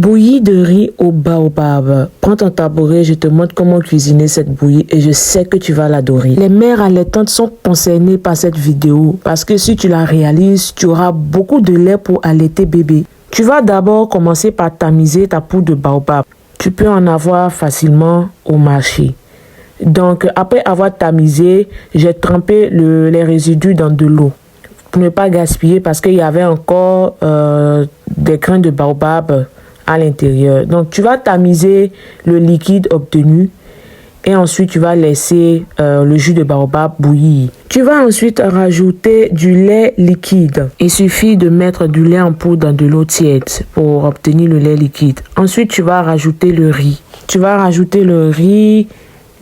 Bouillie de riz au baobab. Prends ton tabouret, je te montre comment cuisiner cette bouillie et je sais que tu vas l'adorer. Les mères allaitantes sont concernées par cette vidéo parce que si tu la réalises, tu auras beaucoup de lait pour allaiter bébé. Tu vas d'abord commencer par tamiser ta poudre de baobab. Tu peux en avoir facilement au marché. Donc, après avoir tamisé, j'ai trempé les résidus dans de l'eau pour ne pas gaspiller parce qu'il y avait encore des grains de baobab à l'intérieur. Donc, tu vas tamiser le liquide obtenu et ensuite, tu vas laisser le jus de baobab bouillir. Tu vas ensuite rajouter du lait liquide. Il suffit de mettre du lait en poudre dans de l'eau tiède pour obtenir le lait liquide. Ensuite, tu vas rajouter le riz. Tu vas rajouter le riz,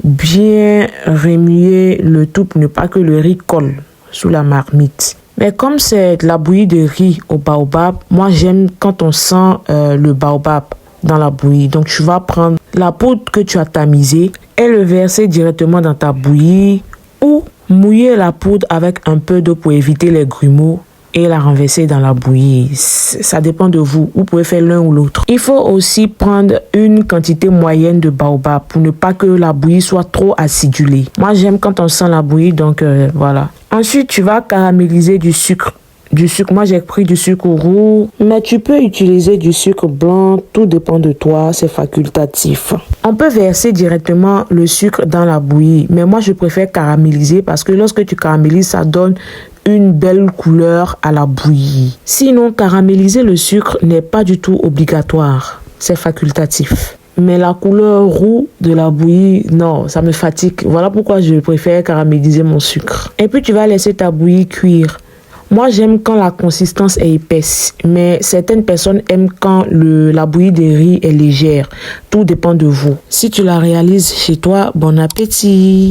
bien remuer le tout pour ne pas que le riz colle sous la marmite. Mais comme c'est de la bouillie de riz au baobab, moi j'aime quand on sent le baobab dans la bouillie. Donc tu vas prendre la poudre que tu as tamisée et le verser directement dans ta bouillie ou mouiller la poudre avec un peu d'eau pour éviter les grumeaux et la renverser dans la bouillie. Ça dépend de vous. Vous pouvez faire l'un ou l'autre. Il faut aussi prendre une quantité moyenne de baobab pour ne pas que la bouillie soit trop acidulée. Moi, j'aime quand on sent la bouillie, donc voilà. Ensuite, tu vas caraméliser du sucre. Moi j'ai pris du sucre roux, mais tu peux utiliser du sucre blanc, tout dépend de toi, c'est facultatif. On peut verser directement le sucre dans la bouillie, mais moi je préfère caraméliser parce que lorsque tu caramélises, ça donne une belle couleur à la bouillie. Sinon, caraméliser le sucre n'est pas du tout obligatoire, c'est facultatif. Mais la couleur roux de la bouillie, non, ça me fatigue. Voilà pourquoi je préfère caraméliser mon sucre. Et puis tu vas laisser ta bouillie cuire. Moi, j'aime quand la consistance est épaisse, mais certaines personnes aiment quand la bouillie de riz est légère. Tout dépend de vous. Si tu la réalises chez toi, bon appétit!